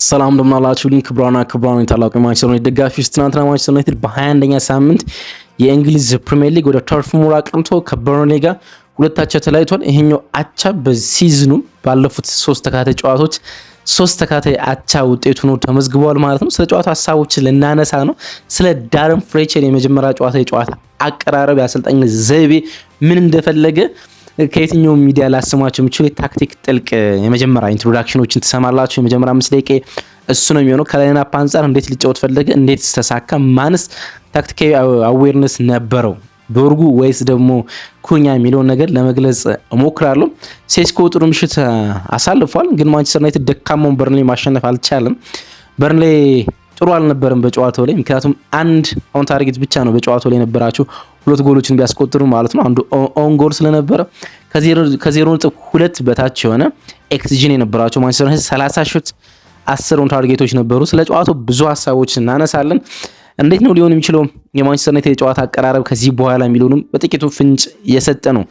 ሰላም እንደምናላችሁልኝ ክብራና የታላቁ ማንቸስተር ዩናይትድ ደጋፊዎች ትናንትና ማንቸስተር ዩናይትድ በ21ኛ ሳምንት የእንግሊዝ ፕሪሚየር ሊግ ወደ ተርፍ ሙር አቅንቶ ከበርንሌ ጋር ሁለታቻ ተለያይቷል። ይሄኛው አቻ በሲዝኑ ባለፉት 3 ተከታታይ ጨዋታዎች 3 ተከታታይ አቻ ውጤቱ ነው ተመዝግቧል ማለት ነው። ስለ ጨዋታው ሀሳቦችን ልናነሳ ነው። ስለ ዳረን ፍሌቸር የመጀመሪያ የጨዋታ አቀራረብ ያሰልጣኝ ዘይቤ ምን እንደፈለገ ከየትኛው ሚዲያ ላስማችሁ የምችሉ የታክቲክ ጥልቅ የመጀመሪያ ኢንትሮዳክሽኖችን ትሰማላችሁ። የመጀመሪያ 5 ደቂቃ እሱ ነው የሚሆነው። ከላይናፕ አንፃር እንዴት ሊጫወት ፈለገ፣ እንዴት ተሳካ፣ ማንስ ታክቲካዊ አዌርነስ ነበረው ዶርጉ ወይስ ደግሞ ኩኛ የሚለውን ነገር ለመግለጽ እሞክራለሁ። ሴስኮ ጥሩ ምሽት አሳልፏል፣ ግን ማንቸስተር ዩናይትድ ደካማውን በርንሌ ማሸነፍ አልቻለም። በርንሌ ጥሩ አልነበረም በጨዋታው ላይ፣ ምክንያቱም አንድ ኦን ታርጌት ብቻ ነው በጨዋታው ላይ የነበራቸው 2 ጎሎችን ቢያስቆጥሩ ማለት ነው። አንዱ ኦን ጎል ስለነበረ ከ0.2 በታች የሆነ ኤክስጂን የነበራቸው ማንቸስተር ዩናይትድ 30 ሾት 10 ኦን ታርጌቶች ነበሩ። ስለ ጨዋታው ብዙ ሀሳቦች እናነሳለን። እንዴት ነው ሊሆን የሚችለው የማንቸስተር ዩናይትድ የጨዋታ አቀራረብ ከዚህ በኋላ የሚሉንም በጥቂቱ ፍንጭ የሰጠ ነው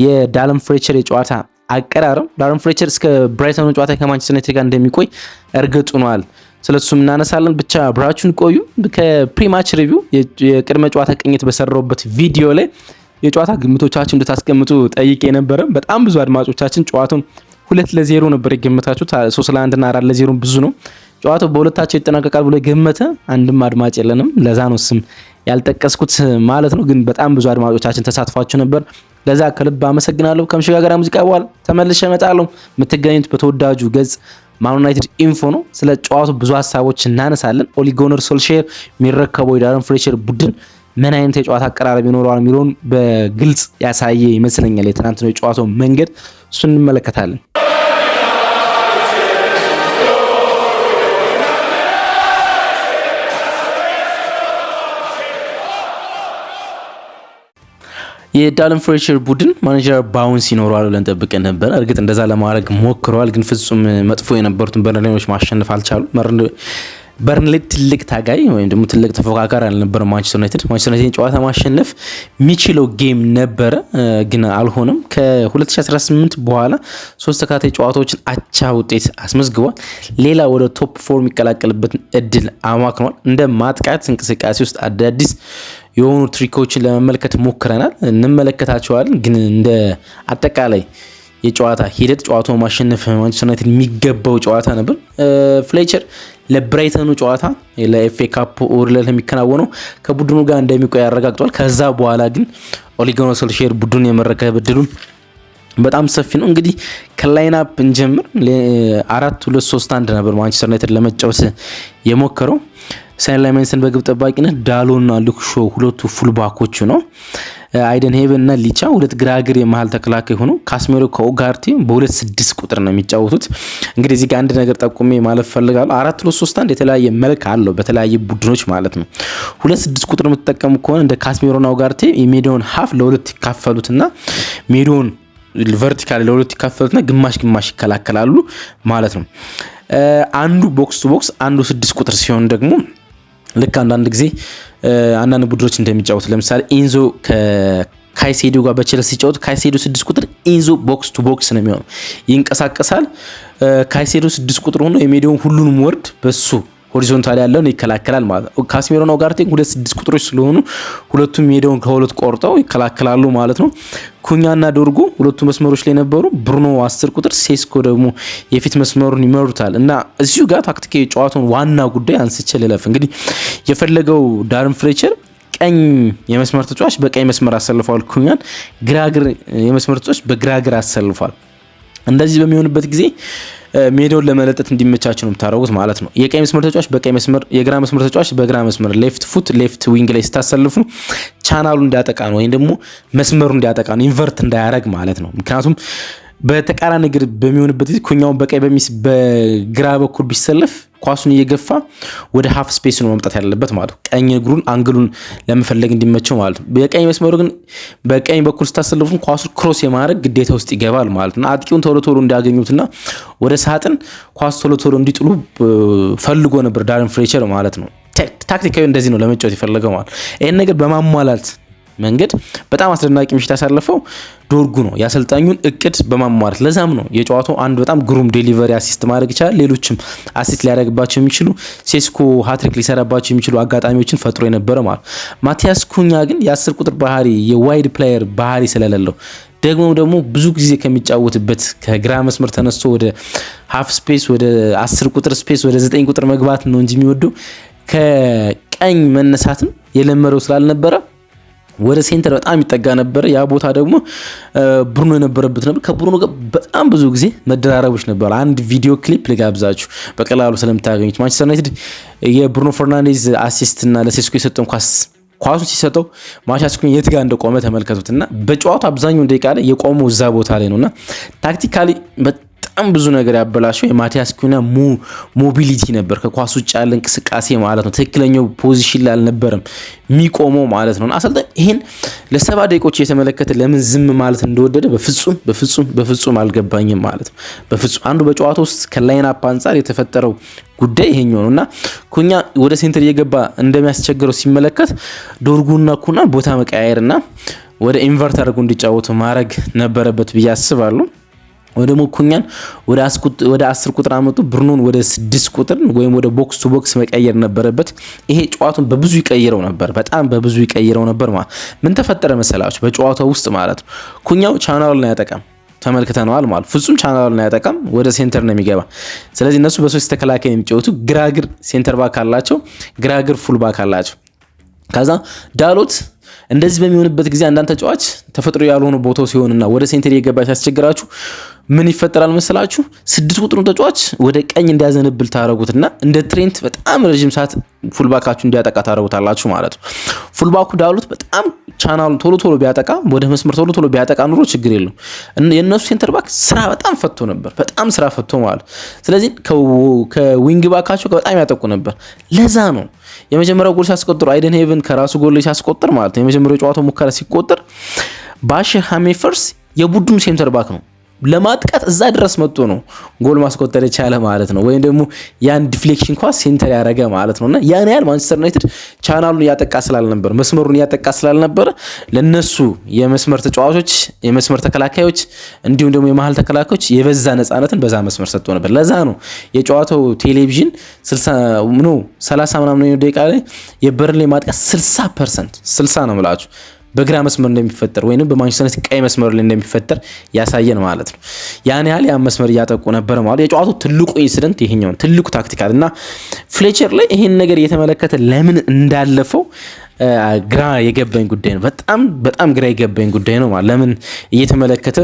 የዳረን ፍሌቸር የጨዋታ አቀራረብ። ዳረን ፍሌቸር እስከ ብራይተኑ ጨዋታ ከማንቸስተር ዩናይትድ ጋር እንደሚቆይ እርግጥ ሆኗል። ስለሱም እናነሳለን። ብቻ ብራችሁን ቆዩ። ከፕሪማች ሪቪው የቅድመ ጨዋታ ቅኝት በሰራውበት ቪዲዮ ላይ የጨዋታ ግምቶቻችን እንድታስቀምጡ ጠይቄ ነበረ። በጣም ብዙ አድማጮቻችን ጨዋታውን 2-0 ነበር የገመታችሁት። 3-1 እና 4-0 ብዙ ነው። ጨዋታው በሁለታቸው ይጠናቀቃል ብሎ የገመተ አንድም አድማጭ የለንም። ለዛ ነው ስም ያልጠቀስኩት ማለት ነው። ግን በጣም ብዙ አድማጮቻችን ተሳትፏችሁ ነበር። ለዛ ከልብ አመሰግናለሁ። ከመሸጋገሪያ ሙዚቃ በኋላ ተመልሼ እመጣለሁ። የምትገኙት በተወዳጁ ገጽ ማን ዩናይትድ ኢንፎ ነው። ስለ ጨዋታው ብዙ ሀሳቦች እናነሳለን። ኦሊ ጉናር ሶልሼር የሚረከበው የዳረን ፍሌቸር ቡድን ምን አይነት የጨዋታ አቀራረብ ይኖረዋል የሚለውን በግልጽ ያሳየ ይመስለኛል የትናንት ነው የጨዋታው መንገድ። እሱን እንመለከታለን። የዳረን ፍሌቸር ቡድን ማኔጀር ባውንስ ይኖረዋል ብለን ጠብቀን ነበር። እርግጥ እንደዛ ለማድረግ ሞክረዋል፣ ግን ፍጹም መጥፎ የነበሩትን በርንሌዎች ማሸነፍ አልቻሉም። በርንሌ ትልቅ ታጋይ ወይም ደግሞ ትልቅ ተፎካካሪ አልነበረም። ማንቸስተር ዩናይትድ ጨዋታ ማሸነፍ የሚችለው ጌም ነበረ፣ ግን አልሆነም። ከ2018 በኋላ 3 ተከታታይ ጨዋታዎችን አቻ ውጤት አስመዝግቧል። ሌላ ወደ ቶፕ 4 የሚቀላቀልበትን እድል አማክኗል። እንደ ማጥቃት እንቅስቃሴ ውስጥ አዳዲስ የሆኑ ትሪኮችን ለመመልከት ሞክረናል፣ እንመለከታቸዋለን። ግን እንደ አጠቃላይ የጨዋታ ሂደት ጨዋታው ማሸነፍ ማንቸስተር ዩናይትድ የሚገባው ጨዋታ ነበር። ፍሌቸር ለብራይተኑ ጨዋታ ለኤፍኤ ካፕ ኦርለ የሚከናወነው ከቡድኑ ጋር እንደሚቆይ ያረጋግጧል። ከዛ በኋላ ግን ኦሊ ጉናር ሶልሼር ቡድኑን የመረከብ እድሉን በጣም ሰፊ ነው። እንግዲህ ከላይናፕ እንጀምር። 4-2-3-1 ነበር ማንቸስተር ዩናይትድ ለመጫወት የሞከረው። ሳይን ላይመንሰን በግብ ጠባቂነት፣ ዳሎና ሉክሾ ሁለቱ ፉልባኮቹ ነው። አይደን ሄቨን እና ሊቻ 2 ግራግር የመሃል ተከላካይ ሆኖ ካስሜሮ ከኦጋርቲ በ2-6 ቁጥር ነው የሚጫወቱት። እንግዲህ እዚህ ጋር አንድ ነገር ጠቁሜ ማለፍ ፈልጋለሁ። 4-2-3-1 የተለያየ መልክ አለው በተለያየ ቡድኖች ማለት ነው። 2-6 ቁጥር የምትጠቀሙ ከሆነ እንደ ካስሜሮና ኦጋርቲ የሜዳውን ሀፍ ለ2 ይካፈሉትና ሜዳውን ቨርቲካሊ ለ2 ይካፈሉትና ግማሽ ይከላከላሉ ማለት ነው። አንዱ ቦክስ ቱ ቦክስ አንዱ 6 ቁጥር ሲሆን ደግሞ ልክ አንዳንድ ጊዜ አንዳንድ ቡድኖች እንደሚጫወቱ ለምሳሌ ኢንዞ ከካይሴዶ ጋር በቸልሲ ሲጫወት ካይሴዶ 6 ቁጥር ኢንዞ ቦክስ ቱ ቦክስ ነው የሚሆነው። ይንቀሳቀሳል። ካይሴዶ 6 ቁጥር ሆኖ የሜዳውን ሁሉንም ወርድ በሱ ሆሪዞንታል ያለውን ይከላከላል ማለት ነው። ካስሜሮና ኦጋርቲ 2-6 ቁጥሮች ስለሆኑ ሁለቱም ሜዳውን ከሁለት ቆርጠው ይከላከላሉ ማለት ነው። ኩኛና ዶርጉ ሁለቱ መስመሮች ላይ ነበሩ። ብሩኖ 10 ቁጥር፣ ሴስኮ ደግሞ የፊት መስመሩን ይመሩታል። እና እዚሁ ጋር ታክቲካዊ ጨዋታውን ዋና ጉዳይ አንስቼ ልለፍ። እንግዲህ የፈለገው ዳረን ፍሌቸር ቀኝ የመስመር ተጫዋች በቀኝ መስመር አሰልፏል። ኩኛን ግራግር የመስመር ተጫዋች በግራግር አሰልፏል። እንደዚህ በሚሆንበት ጊዜ ሜዳውን ለመለጠጥ እንዲመቻች ነው የምታደርጉት ማለት ነው። የቀኝ መስመር ተጫዋች በቀኝ መስመር፣ የግራ መስመር ተጫዋች በግራ መስመር ሌፍት ፉት ሌፍት ዊንግ ላይ ስታሰልፉ ቻናሉ እንዲያጠቃ ነው ወይም ደግሞ መስመሩ እንዲያጠቃ ነው፣ ኢንቨርት እንዳያደርግ ማለት ነው። ምክንያቱም በተቃራኒ እግር በሚሆንበት ጊዜ ኩኛውን በግራ በኩል ቢሰለፍ ኳሱን እየገፋ ወደ ሀፍ ስፔስ ነው መምጣት ያለበት ማለት ነው። ቀኝ እግሩን አንግሉን ለመፈለግ እንዲመቸው ማለት ነው። በቀኝ መስመሩ ግን በቀኝ በኩል ስታሰልፉ ኳሱን ክሮስ የማድረግ ግዴታ ውስጥ ይገባል ማለት ነው። አጥቂውን ቶሎ እንዲያገኙትና ወደ ሳጥን ኳስ ቶሎ እንዲጥሉ ፈልጎ ነበር ዳረን ፍሌቸር ማለት ነው። ታክቲካዊ እንደዚህ ነው ለመጫወት የፈለገው ማለት ነው። ይሄን ነገር በማሟላት መንገድ በጣም አስደናቂ ምሽት ያሳለፈው ዶርጉ ነው የአሰልጣኙን እቅድ በማሟላት። ለዛም ነው የጨዋታው አንድ በጣም ግሩም ዴሊቨሪ አሲስት ማድረግ ይችላል። ሌሎችም አሲስት ሊያደርግባቸው የሚችሉ ሴስኮ ሃትሪክ ሊሰራባቸው የሚችሉ አጋጣሚዎችን ፈጥሮ የነበረ ማለት። ማቲያስ ኩኛ ግን የ10 ቁጥር ባህሪ የዋይድ ፕሌየር ባህሪ ስለሌለው ደግሞ ብዙ ጊዜ ከሚጫወትበት ከግራ መስመር ተነስቶ ወደ ሃፍ ስፔስ ወደ 10 ቁጥር ስፔስ ወደ 9 ቁጥር መግባት ነው እንጂ የሚወደው ከቀኝ መነሳትም የለመደው ስላልነበረ ወደ ሴንተር በጣም ይጠጋ ነበር። ያ ቦታ ደግሞ ብሩኖ የነበረበት ነበር። ከብሩኖ ጋር በጣም ብዙ ጊዜ መደራረቦች ነበር። አንድ ቪዲዮ ክሊፕ ልጋብዛችሁ በቀላሉ ስለምታገኙት። ማንቸስተር ዩናይትድ የብሩኖ ፈርናንዴዝ አሲስት እና ለሴስኮ የሰጠውን ኳሱን ሲሰጠው ማቲያስ ኩኛ የት ጋር እንደቆመ ተመልከቱትና በጨዋታው አብዛኛውን ደቂቃ ላይ የቆመው እዛ ቦታ ላይ ነውና ታክቲካሊ በጣም ብዙ ነገር ያበላሸው የማቲያስ ኩኛ ሞቢሊቲ ነበር። ከኳስ ውጭ ያለ እንቅስቃሴ ማለት ነው። ትክክለኛው ፖዚሽን ላይ አልነበረም የሚቆመው ማለት ነው። አሰልጣኝ ይሄን ለ70 ደቂቃዎች የተመለከተ ለምን ዝም ማለት እንደወደደ በፍጹም አልገባኝም ማለት ነው። በፍጹም አንዱ በጨዋታ ውስጥ ከላይን አፕ አንፃር የተፈጠረው ጉዳይ ይሄኛው ነውና ኩኛ ወደ ሴንተር እየገባ እንደሚያስቸግረው ሲመለከት ዶርጉና ኩና ቦታ መቀያየርና ወደ ኢንቨርት አድርጎ እንዲጫወቱ ማድረግ ነበረበት ብዬ አስባለሁ። ወደ ኩኛን ወደ 10 ቁጥር አመጡ፣ ብሩኖን ወደ 6 ቁጥር ወይም ወደ ቦክስ ቱ ቦክስ መቀየር ነበረበት። ይሄ ጨዋታውን በብዙ ይቀይረው ነበር፣ በጣም በብዙ ይቀይረው ነበር ማለት። ምን ተፈጠረ መሰላችሁ በጨዋታው ውስጥ ማለት ነው። ኩኛው ቻናሉን አያጠቃም ተመልክተናል ማለት ፍጹም ቻናሉን አያጠቃም፣ ወደ ሴንተር ነው የሚገባ። ስለዚህ እነሱ በሶስት ተከላካይ የሚጫወቱ ግራግር ሴንተር ባክ አላቸው፣ ግራግር ፉል ባክ አላቸው። ከዛ ዳሎት እንደዚህ በሚሆንበት ጊዜ አንዳንድ ተጫዋች ተፈጥሮ ያልሆነ ቦታው ሲሆንና ወደ ሴንተር እየገባ ሲያስቸግራችሁ ምን ይፈጠራል መሰላችሁ? 6 ቁጥሩን ተጫዋች ወደ ቀኝ እንዲያዘነብል ታረጉትና እንደ ትሬንት በጣም ረጅም ሰዓት ፉልባካችሁ እንዲያጠቃ ታረጉታላችሁ ማለት ነው። ፉልባኩ ዳሎት በጣም ቻናሉን ቶሎ ቢያጠቃ ወደ መስመር ቶሎ ቢያጠቃ ኑሮ ችግር የለም። የነሱ ሴንተር ባክ ስራ በጣም ፈቶ ነበር፣ በጣም ስራ ፈቶ ማለት። ስለዚህ ከዊንግ ባካቸው በጣም ያጠቁ ነበር። ለዛ ነው የመጀመሪያው ጎል ሲያስቆጥሩ አይደን ሄቨን ከራሱ ጎል ላይ ሲያስቆጥር ማለት ነው የመጀመሪያው ጨዋታው ሙከራ ሲቆጥር ባሽር ሃሜፈርስ የቡድኑ ሴንተር ባክ ነው ለማጥቃት እዛ ድረስ መጥቶ ነው ጎል ማስቆጠር የቻለ ማለት ነው። ወይም ደግሞ ያን ዲፍሌክሽን ኳስ ሴንተር ያደረገ ማለት ነውና ያን ያህል ማንቸስተር ዩናይትድ ቻናሉን ያጠቃ ስላልነበር መስመሩን ያጠቃ ስላልነበር ለነሱ የመስመር ተጫዋቾች የመስመር ተከላካዮች እንዲሁም ደግሞ የመሃል ተከላካዮች የበዛ ነፃነትን በዛ መስመር ሰጥቶ ነበር። ለዛ ነው የጨዋታው ቴሌቪዥን 30 ምናምን ደቂቃ ላይ የበርንሌይ ማጥቃት 60% ነው ብላችሁ በግራ መስመር እንደሚፈጠር ወይንም በማንቸስተር ዩናይትድ ቀይ መስመር ላይ እንደሚፈጠር ያሳየን ማለት ነው። ያን ያህል ያን መስመር እያጠቁ ነበር ማለት የጨዋታው ትልቁ ኢንሲደንት ይሄኛው ትልቁ ታክቲካል እና ፍሌቸር ላይ ይሄን ነገር እየተመለከተ ለምን እንዳለፈው ግራ የገባኝ ጉዳይ ነው። በጣም ግራ የገባኝ ጉዳይ ነው ማለት ለምን እየተመለከተ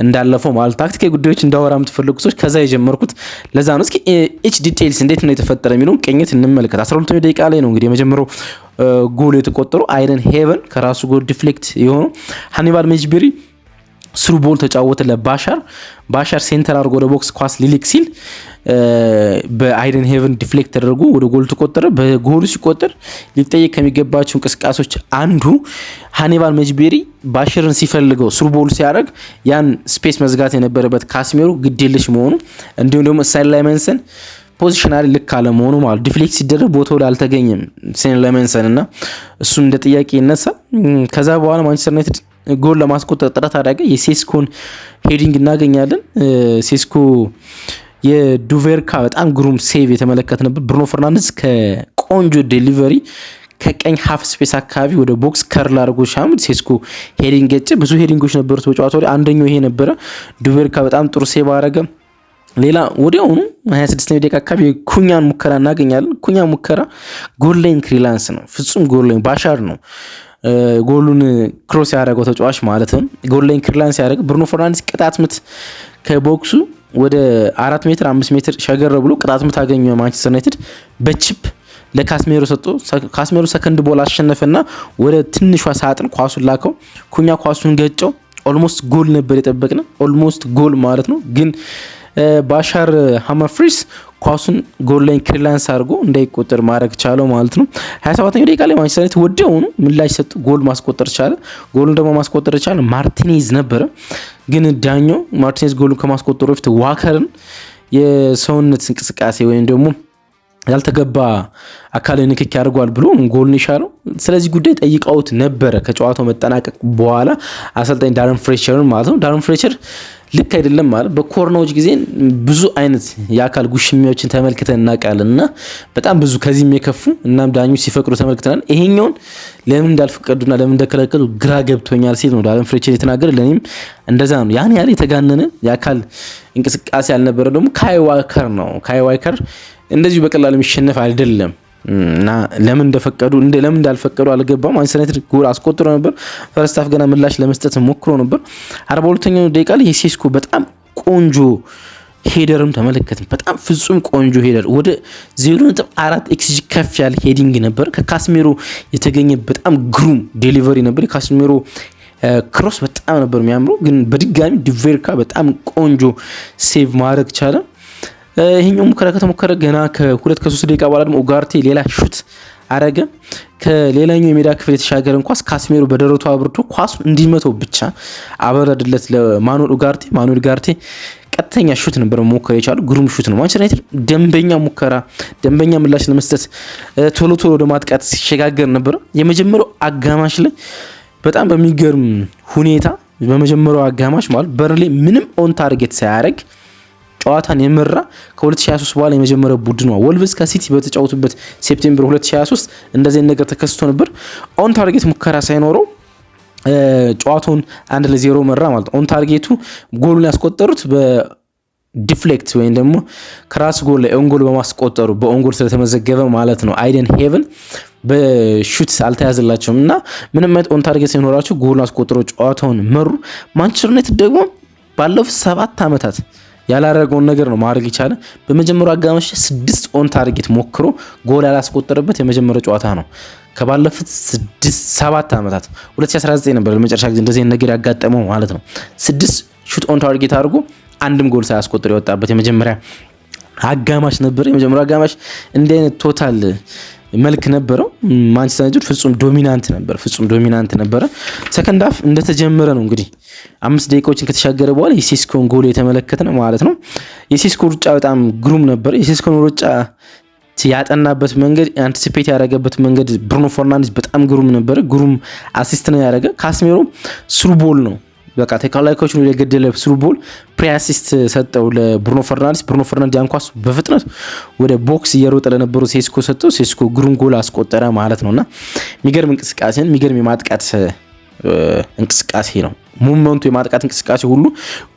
እንዳለፈው ማለት ታክቲካዊ ጉዳዮች እንዳወራ የምትፈልጉ ሰዎች ከዛ የጀመርኩት ለዛ ነው። እስኪ ኤች ዲቴይልስ እንዴት ነው የተፈጠረ የሚለውን ቅኝት እንመልከት። 12ኛው ደቂቃ ላይ ነው እንግዲህ የመጀመሪያው ጎል የተቆጠሩ አይደን ሄቨን ከራሱ ጎል ዲፍሌክት የሆነው ሃኒባል ሜጅቤሪ ስሩ ቦል ተጫወተ ለባሻር ሴንተር አድርጎ ወደ ቦክስ ኳስ ሊልክ ሲል በአይደን ሄቨን ዲፍሌክት ተደርጎ ወደ ጎል ተቆጠረ። በጎሉ ሲቆጠር ሊጠየቅ ከሚገባቸው እንቅስቃሴዎች አንዱ ሃኒባል ሜጅቤሪ ባሽርን ሲፈልገው ስሩ ቦል ሲያደርግ ያን ስፔስ መዝጋት የነበረበት ካስሜሮ ግዴለሽ መሆኑ እንዲሁም ደግሞ ሳይድ ላይ መንሰን ፖዚሽናሊ ልክ አለ መሆኑ ማለት ዲፍሌክት ሲደረግ ቦታው ላይ አልተገኘም ሴን ለመንሰን እና እሱ እንደ ጥያቄ ይነሳ። ከዛ በኋላ ማንቸስተር ዩናይትድ ጎል ለማስቆጠር ጥረት አደረገ። የሴስኮን ሄዲንግ እናገኛለን። ሴስኮ የዱቬርካ በጣም ግሩም ሴቭ የተመለከት ነበር። ብሩኖ ፈርናንዴዝ ከቆንጆ ዴሊቨሪ ከቀኝ ሃፍ ስፔስ አካባቢ ወደ ቦክስ ከርል አድርጎ ሻምድ ሴስኮ ሄዲንግ ገጭ። ብዙ ሄዲንጎች ነበሩት በጨዋታው ላይ አንደኛው ይሄ ነበረ። ዱቬርካ በጣም ጥሩ ሴቭ አደረገ። ሌላ ወዲያውኑ 26ኛው ደቂቃ አካባቢ ኩኛን ሙከራ እናገኛለን። ኩኛ ሙከራ ጎል ላይን ክሊራንስ ነው፣ ፍጹም ጎል ላይን ባሻር ነው ጎሉን ክሮስ ያደረገው ተጫዋች ማለት ነው። ጎል ላይን ክሊራንስ ያደረገ ብሩኖ ፈርናንዴዝ ቅጣት ምት ከቦክሱ ወደ 4 ሜትር 5 ሜትር ሸገር ብሎ ቅጣት ምት አገኘ። ማንቸስተር ዩናይትድ በቺፕ ለካስሜሮ ሰጥቶ ካስሜሮ ሰከንድ ቦል አሸነፈና ወደ ትንሿ ሳጥን ኳሱን ላከው። ኩኛ ኳሱን ገጨው። ኦልሞስት ጎል ነበር የጠበቅነው፣ ኦልሞስት ጎል ማለት ነው። ግን ባሻር ሃመፍሪስ ኳሱን ጎል ላይ ክሊራንስ አድርጎ እንዳይቆጠር ማድረግ ቻለው ማለት ነው። 27ኛው ደቂቃ ላይ ማንቸስተር ዩናይትድ ወዲያውኑ ምላሽ ሰጡ፣ ጎል ማስቆጠር ቻለ። ጎሉን ደግሞ ማስቆጠር ቻለ ማርቲኔዝ ነበረ። ግን ዳኛው ማርቲኔዝ ጎሉን ከማስቆጠሩ በፊት ዋከርን የሰውነት እንቅስቃሴ ወይም ደግሞ ያልተገባ አካላዊ ንክኪ አድርጓል ብሎ ጎልን ይሻለው። ስለዚህ ጉዳይ ጠይቀውት ነበረ ከጨዋታው መጠናቀቅ በኋላ አሰልጣኝ ዳረን ፍሌቸርን ማለት ነው። ዳረን ፍሌቸር ልክ አይደለም ማለት በኮርናዎች ጊዜ ብዙ አይነት የአካል ጉሽሚያዎችን ተመልክተን እናውቃለን እና በጣም ብዙ ከዚህም የከፉ እናም ዳኞች ሲፈቅዱ ተመልክተናል። ይሄኛውን ለምን እንዳልፈቀዱና ለምን እንደከለከሉ ግራ ገብቶኛል ሲል ነው ዳረን ፍሌቸር የተናገረ። ለኔም እንደዛ ነው። ያን ያህል የተጋነነ የአካል እንቅስቃሴ ያልነበረ ደግሞ ካይ ዋከር ነው። ካይ ዋከር እንደዚሁ በቀላሉ የሚሸነፍ አይደለም እና ለምን እንደፈቀዱ ለምን እንዳልፈቀዱ አልገባም። ማንቸስተር ዩናይትድ ጎል አስቆጥሮ ነበር። ፈርስት ሃፍ ገና ምላሽ ለመስጠት ሞክሮ ነበር። 42ኛው ደቂቃ ላይ የሴስኮ በጣም ቆንጆ ሄደርም ተመለከትን። በጣም ፍጹም ቆንጆ ሄደር ወደ 0.4 ኤክስጂ ከፍ ያለ ሄዲንግ ነበር። ከካስሜሮ የተገኘ በጣም ግሩም ዴሊቨሪ ነበር። የካስሜሮ ክሮስ በጣም ነበር የሚያምረው፣ ግን በድጋሚ ዲቬርካ በጣም ቆንጆ ሴቭ ማድረግ ቻለ። ይሄኛው ሙከራ ከተሞከረ ገና ከ2-3 ደቂቃ በኋላ ደግሞ ኡጋርቴ ሌላ ሹት አረገ። ከሌላኛው የሜዳ ክፍል የተሻገረን ኳስ ካስሜሮ በደረቱ አብርቶ ኳሱን እንዲመተው ብቻ አበረደለት ለማኑኤል ኡጋርቴ። ማኑኤል ኡጋርቴ ቀጥተኛ ሹት ነበር መሞከር የቻለው። ግሩም ሹት ነው። ማንቸስተር ዩናይትድ ደንበኛ ሙከራ፣ ደንበኛ ምላሽ ለመስጠት ቶሎ ወደ ማጥቃት ሲሸጋገር ነበር። የመጀመሪያው አጋማሽ ላይ በጣም በሚገርም ሁኔታ በመጀመሪያው አጋማሽ ማለት በርንሌ ምንም ኦን ታርጌት ሳያደርግ ጨዋታን የመራ ከ2023 በኋላ የመጀመሪያው ቡድን ነው። ወልቭስ ከሲቲ በተጫወቱበት ሴፕቴምበር 2023 እንደዚህ ነገር ተከስቶ ነበር። ኦን ታርጌት ሙከራ ሳይኖረው ጨዋታውን 1-0 መራ ማለት ነው። ኦን ታርጌቱ ጎሉን ያስቆጠሩት በዲፍሌክት ወይም ደግሞ ከራስ ጎል ላይ ኦን ጎል በማስቆጠሩ በኦን ጎል ስለተመዘገበ ማለት ነው። አይደን ሄቨን በሹት አልተያዘላቸውም እና ምንም አይነት ኦን ታርጌት ሳይኖራቸው ጎሉን አስቆጥረው ጨዋታውን መሩ። ማንቸስተር ዩናይትድ ደግሞ ባለፉት 7 ዓመታት ያላረገውን ነገር ነው ማድረግ ይቻላል። በመጀመሪያው አጋማሽ 6 ኦን ታርጌት ሞክሮ ጎል ያላስቆጠረበት የመጀመሪያው ጨዋታ ነው ከባለፉት 7 ዓመታት። 2019 ነበር ለመጨረሻ ጊዜ እንደዚህ ነገር ያጋጠመው ማለት ነው። 6 ሹት ኦን ታርጌት አድርጎ አንድም ጎል ሳያስቆጥር የወጣበት የመጀመሪያ አጋማሽ ነበር። የመጀመሪያው አጋማሽ እንዲህ አይነት ቶታል መልክ ነበረው። ማንቸስተር ዩናይትድ ፍጹም ዶሚናንት ነበረ። ሰከንድ ሃፍ እንደተጀመረ ነው እንግዲህ 5 ደቂቃዎችን ከተሻገረ በኋላ የሴስኮን ጎል የተመለከተ ነው ማለት ነው። የሴስኮ ሩጫ በጣም ግሩም ነበር። የሴስኮን ሩጫ ያጠናበት መንገድ፣ አንቲሲፔት ያደረገበት መንገድ ብሩኖ ፈርናንዴዝ በጣም ግሩም ነበር። ግሩም አሲስት ነው ያደረገ። ካስሜሮ ስሩ ቦል ነው በቃ ተከላካዮች ነው የገደለ ስሩ ቦል ፕሪ አሲስት ሰጠው ለብሩኖ ፈርናንዴዝ። ብሩኖ ፈርናንዴዝ አንኳስ በፍጥነት ወደ ቦክስ እየሮጠ ለነበረው ሴስኮ ሰጠው። ሴስኮ ግሩም ጎል አስቆጠረ ማለት ነውና የሚገርም የማጥቃት እንቅስቃሴ ነው። ሙቭመንቱ የማጥቃት እንቅስቃሴ ሁሉ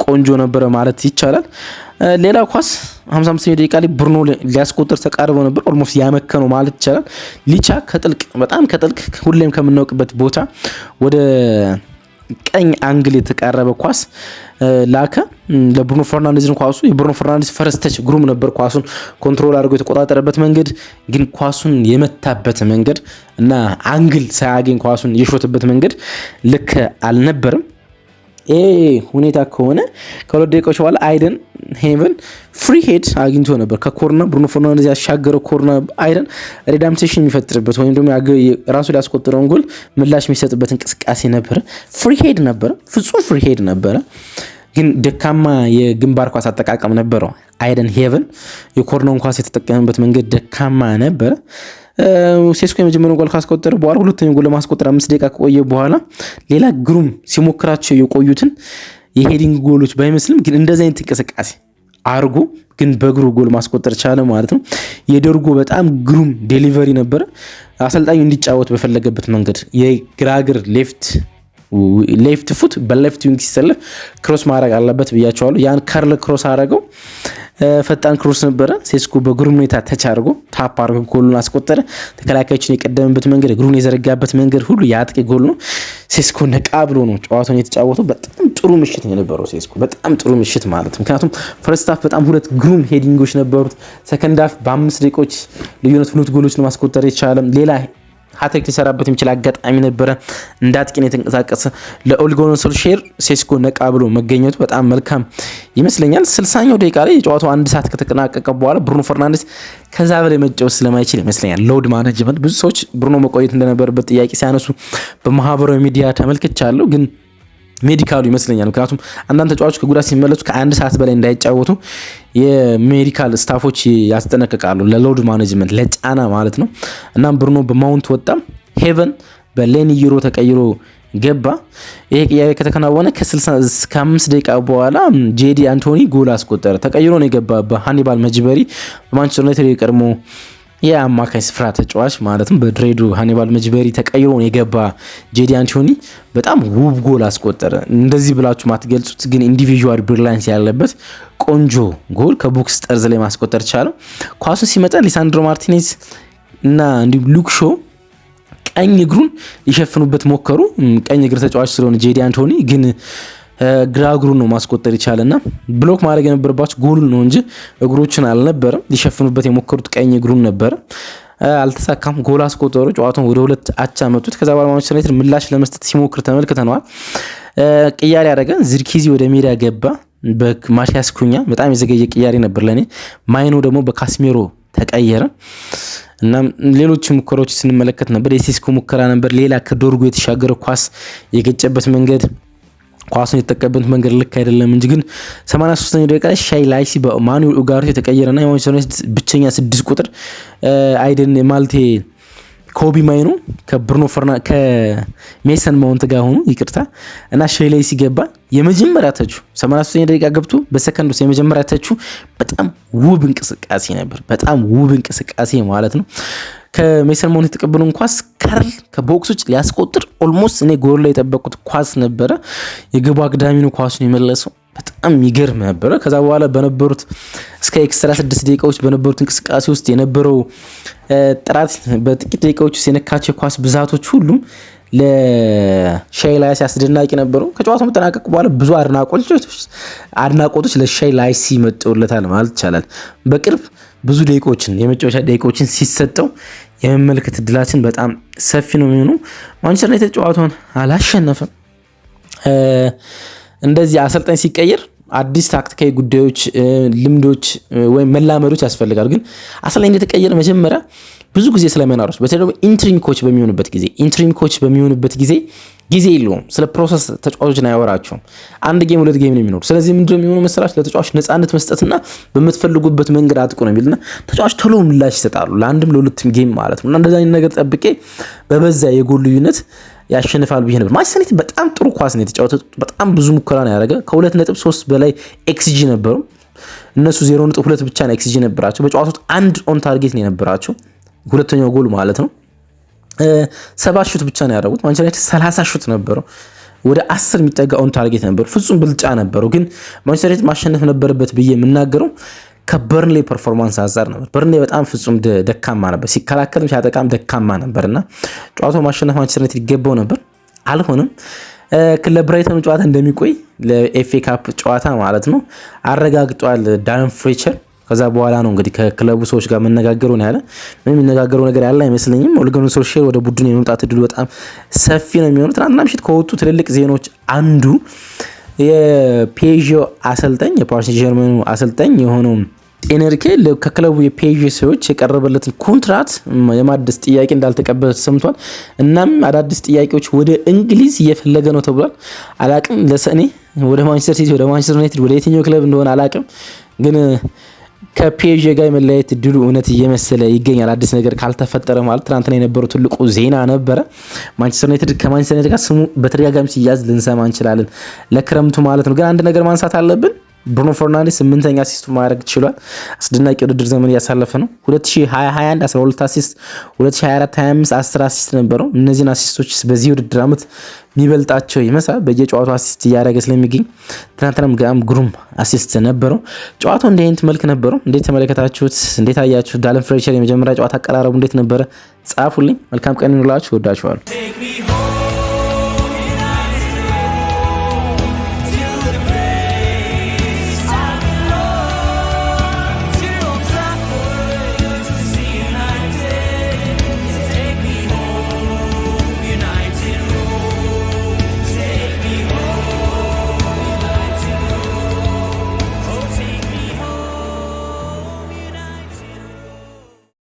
ቆንጆ ነበረ ማለት ይቻላል። ሌላ ኳስ 55 ደቂቃ ላይ ብሩኖ ሊያስቆጥር ተቃርቦ ነበር። ኦልሞስት ያመከነው ማለት ይቻላል። ሊቻ በጣም ከጥልቅ ሁሌም ከምናውቅበት ቦታ ወደ ቀኝ አንግል የተቃረበ ኳስ ላከ ለብሩኖ ፈርናንዴዝ። ኳሱ የብሩኖ ፈርናንዴዝ ፈርስት ተች ግሩም ነበር። ኳሱን ኮንትሮል አድርጎ የተቆጣጠረበት መንገድ ግን ኳሱን የመታበት መንገድ እና አንግል ሳያገኝ ኳሱን የሾተበት መንገድ ልክ አልነበረም። ሁኔታ ከሆነ ከሁለት ደቂቃዎች በኋላ አይደን ሄቨን ፍሪ ሄድ አግኝቶ ነበር ከኮርና ብሩኖ ፈርናንዴዝ ያሻገረው ኮርና አይደን ሪዳምፕሽን የሚፈጥርበት ወይም ደግሞ ራሱ ሊያስቆጥረውን ጎል ምላሽ የሚሰጥበት እንቅስቃሴ ነበረ። ፍሪ ሄድ ነበረ፣ ፍጹም ፍሪ ሄድ ነበረ፣ ግን ደካማ የግንባር ኳስ አጠቃቀም ነበረው። አይደን ሄቨን የኮርናውን ኳስ የተጠቀመበት መንገድ ደካማ ነበረ። ሴስኮ የመጀመሪያውን ጎል ካስቆጠረ በኋላ ሁለተኛው ጎል ለማስቆጠር 5 ደቂቃ ከቆየ በኋላ ሌላ ግሩም ሲሞክራቸው የቆዩትን የሄዲንግ ጎሎች ባይመስልም ግን እንደዚህ አይነት እንቅስቃሴ አርጎ ግን በእግሩ ጎል ማስቆጠር ቻለ ማለት ነው። የደርጎ በጣም ግሩም ዴሊቨሪ ነበረ። አሰልጣኙ እንዲጫወት በፈለገበት መንገድ የግራግር ሌፍት ፉት በሌፍት ዊንግ ሲሰለፍ ክሮስ ማድረግ አለበት ብያቸዋለሁ። ያን ካርል ክሮስ አረገው። ፈጣን ክሮስ ነበረ። ሴስኮ በግሩም ሁኔታ ተች አድርጎ ታፕ አድርጎ ጎሉን አስቆጠረ። ተከላካዮችን የቀደመበት መንገድ፣ እግሩን የዘረጋበት መንገድ ሁሉ የአጥቂ ጎል ነው። ሴስኮ ነቃ ብሎ ነው ጨዋታውን የተጫወተው። በጣም ጥሩ ምሽት የነበረው ሴስኮ በጣም ጥሩ ምሽት ማለት ምክንያቱም ፈርስት ሃፍ በጣም 2 ግሩም ሄዲንጎች ነበሩት። ሰከንድ ሃፍ በ5 ደቂቃዎች ልዩነት 2 ጎሎችን ማስቆጠር የቻለ ሌላ ሃትሪክ ሊሰራበት የሚችል አጋጣሚ ነበረ። እንዳጥቂን የተንቀሳቀሰ ለኦሌ ጉናር ሶልሻየር ሴስኮ ነቃ ብሎ መገኘቱ በጣም መልካም ይመስለኛል። 60ኛው ደቂቃ ላይ የጨዋታው 1 ሰዓት ከተጠናቀቀ በኋላ ብሩኖ ፈርናንዴዝ ከዛ በላይ መጫወት ስለማይችል ይመስለኛል ሎድ ማኔጅመንት ብዙ ሰዎች ብሩኖ መቆየት እንደነበረበት ጥያቄ ሲያነሱ በማህበራዊ ሚዲያ ተመልክቻለሁ። ግን ሜዲካሉ ይመስለኛል። ምክንያቱም አንዳንድ ተጫዋቾች ከጉዳት ሲመለሱ ከአንድ ሰዓት በላይ እንዳይጫወቱ የሜዲካል ስታፎች ያስጠነቅቃሉ፣ ለሎድ ማኔጅመንት ለጫና ማለት ነው። እናም ብሩኖ በማውንት ወጣ፣ ሄቨን በሌኒ ዩሮ ተቀይሮ ገባ። ይሄ ቅያሬ ከተከናወነ ከ5 ደቂቃ በኋላ ጄዲ አንቶኒ ጎል አስቆጠረ። ተቀይሮ ነው የገባ በሃኒባል መጅበሪ በማንቸስተር ዩናይትድ የቀድሞ የአማካይ ስፍራ ተጫዋች ማለትም በድሬዱ ሃኒባል መጅበሪ ተቀይሮ ነው የገባ ጄዲ አንቶኒ በጣም ውብ ጎል አስቆጠረ። እንደዚህ ብላችሁ ማትገልጹት ግን ኢንዲቪጁዋል ብሪሊያንስ ያለበት ቆንጆ ጎል ከቦክስ ጠርዝ ላይ ማስቆጠር ቻለ። ኳሱን ሲመጣ ሊሳንድሮ ማርቲኔዝ እና እንዲሁም ሉክ ሾው ቀኝ እግሩን ሊሸፍኑበት ሞከሩ። ቀኝ እግር ተጫዋች ስለሆነ ጄዲ አንቶኒ ግን ግራ እግሩን ነው ማስቆጠር ይቻለና ብሎክ ማድረግ የነበረባቸው ጎሉን ነው እንጂ እግሮችን አልነበረም። ሊሸፍኑበት የሞከሩት ቀኝ እግሩን ነበረ፣ አልተሳካም። ጎል አስቆጠሩ። ጨዋታውን ወደ 2 አቻ መጡት። ከዛ በኋላ ማንቸስተር ዩናይትድ ምላሽ ለመስጠት ሲሞክር ተመልክተነዋል። ቅያሬ ያደረገ ዚርክዚ ወደ ሜዳ ገባ በማቲያስ ኩኛ። በጣም የዘገየ ቅያሬ ነበር ለኔ። ማይኖ ደግሞ በካስሜሮ ተቀየረ። እና ሌሎች ሙከራዎች ስንመለከት ነበር። የሴስኮ ሙከራ ነበር። ሌላ ከዶርጎ የተሻገረ ኳስ የገጨበት መንገድ ኳሱን የተጠቀበት መንገድ ልክ አይደለም እንጂ ግን 83ኛው ደቂቃ ላይ ሻይ ላይሲ በማኑኤል ኡጋርቴ የተቀየረና የማንቸስተር ዩናይትድ ብቸኛ 6 ቁጥር አይደን ማልቴ ኮቢ ማይኖ ከብሩኖ ከሜሰን ማውንት ጋር ሆኖ ይቅርታ እና ሻይ ላይሲ ገባ። የመጀመሪያ ተቹ 83ኛው ደቂቃ ገብቶ በሰከንድ ውስጥ የመጀመሪያ ተቹ በጣም ውብ እንቅስቃሴ ነበር። በጣም ውብ እንቅስቃሴ ማለት ነው። ከሜሰን ማውንት የተቀበለውን ኳስ ካርል ከቦክሶች ሊያስቆጥር ኦልሞስት እኔ ጎል ላይ የጠበቁት ኳስ ነበረ። የግቡ አግዳሚ ነው ኳሱን የመለሰው። በጣም ይገርም ነበረ። ከዛ በኋላ በነበሩት እስከ ኤክስትራ 6 ደቂቃዎች በነበሩት እንቅስቃሴ ውስጥ የነበረው ጥራት በጥቂት ደቂቃዎች ውስጥ የነካቸው ኳስ ብዛቶች ሁሉም ለሻይ ላይሲ አስደናቂ ነበሩ። ከጨዋታው መጠናቀቅ በኋላ ብዙ አድናቆቶች ለሻይ ላይሲ መጥተውለታል ማለት ይቻላል። በቅርብ ብዙ ደቂቃዎችን የመጫወቻ ደቂቃዎችን ሲሰጠው የመመልከት እድላችን በጣም ሰፊ ነው የሚሆነው። ማንቸስተር ዩናይትድ ጨዋታውን አላሸነፈም። እንደዚህ አሰልጣኝ ሲቀየር አዲስ ታክቲካዊ ጉዳዮች፣ ልምዶች ወይም መላመዶች ያስፈልጋል። ግን አሰልጣኝ እንደተቀየረ መጀመሪያ ብዙ ጊዜ ስለመናሮች በተለይ ኢንትሪም ኮች በሚሆንበት ጊዜ የለውም። ስለ ፕሮሰስ ተጫዋቾችን አያወራቸውም። አንድ ጌም 2 ጌም ነው የሚኖሩ። ስለዚህ ምንድነው የሚሆነው መሰላችሁ? ለተጫዋች ነፃነት መስጠትና በምትፈልጉበት መንገድ አጥቁ ነው የሚልና ተጫዋች ቶሎ ምላሽ ይሰጣሉ፣ ለአንድም ለ2 ጌም ማለት ነው። እና እንደዛ አይነት ነገር ጠብቄ በበዛ የጎል ልዩነት ያሸንፋል ብዬ ነበር። ማንቸስተር ዩናይትድ በጣም ጥሩ ኳስ ነው የተጫወተው። በጣም ብዙ ሙከራ ነው ያደረገ። ከ2.3 በላይ ኤክስጂ ነበሩ። እነሱ 0.2 ብቻ ነው ኤክስጂ ነበራቸው። በጨዋታው 1 ኦን ታርጌት ነው የነበራቸው፣ ሁለተኛው ጎል ማለት ነው። 7 ሹት ብቻ ነው ያደረጉት። ማንቸስተር ዩናይትድ 30 ሹት ነበረው። ወደ 10 የሚጠጋ ኦን ታርጌት ነበሩ። ፍጹም ብልጫ ነበረው። ግን ማንቸስተር ዩናይትድ ማሸነፍ ነበረበት ብዬ የምናገረው ከበርንሌ ፐርፎርማንስ አንፃር ነበር። በርንሌ በጣም ፍጹም ደካማ ነበር። ሲከላከልም ሲያጠቃም ደካማ ነበርና ጨዋታው ማሸነፍ ማንቸስተር ዩናይትድ ይገባው ነበር። አልሆነም። ለብራይተኑ ጨዋታ እንደሚቆይ ለኤፍኤ ካፕ ጨዋታ ማለት ነው አረጋግጧል ዳረን ፍሌቸር። ከዛ በኋላ ነው እንግዲህ ከክለቡ ሰዎች ጋር መነጋገሩ ነው ያለ። ምንም የሚነጋገሩ ነገር ያለ አይመስለኝም። ኦሌ ጉናር ሶልሻየር ወደ ቡድኑ የመምጣት እድሉ በጣም ሰፊ ነው የሚሆነው። ትናንትና ምሽት ከወጡ ትልልቅ ዜናዎች አንዱ የፒኤስጂ አሰልጣኝ የፓሪስ ጀርመኑ አሰልጣኝ የሆነው ኤንሪኬ ከክለቡ የፒኤስጂ ሰዎች የቀረበለትን ኮንትራት የማደስ ጥያቄ እንዳልተቀበለ ተሰምቷል። እናም አዳዲስ ጥያቄዎች ወደ እንግሊዝ እየፈለገ ነው ተብሏል። አላቅም ለሰኔ ወደ ማንቸስተር ሲቲ፣ ወደ ማንቸስተር ዩናይትድ፣ ወደ የትኛው ክለብ እንደሆነ አላቅም። ግን ከፒኤስጂ ጋር የመለያየት እድሉ እውነት እየመሰለ ይገኛል። አዲስ ነገር ካልተፈጠረ ማለት ትናንትና የነበረው ትልቁ ዜና ነበረ። ማንቸስተር ዩናይትድ ከማንቸስተር ዩናይትድ ጋር ስሙ በተደጋጋሚ ሲያዝ ልንሰማ እንችላለን ለክረምቱ ማለት ነው። ግን አንድ ነገር ማንሳት አለብን። ብሩኖ ፈርናንዴስ 8ኛ አሲስቱ ማድረግ ችሏል። አስደናቂ ውድድር ዘመን እያሳለፈ ነው። 2020-21 12 አሲስት፣ 2024-25 10 አሲስት ነበረው። እነዚህን አሲስቶች በዚህ ውድድር ዓመት የሚበልጣቸው ይመስላል። በየጨዋታው አሲስት እያደረገ ስለሚገኝ ትናንትናም ጋም ግሩም አሲስት ነበረው። ጨዋታው እንዲህ አይነት መልክ ነበረው። እንዴት ተመለከታችሁት? እንዴት አያችሁት? ዳረን ፍሌቸር የመጀመሪያ ጨዋታ አቀራረቡ እንዴት ነበረ? ጻፉልኝ። መልካም ቀን ይኑላችሁ። ወዳችኋለሁ።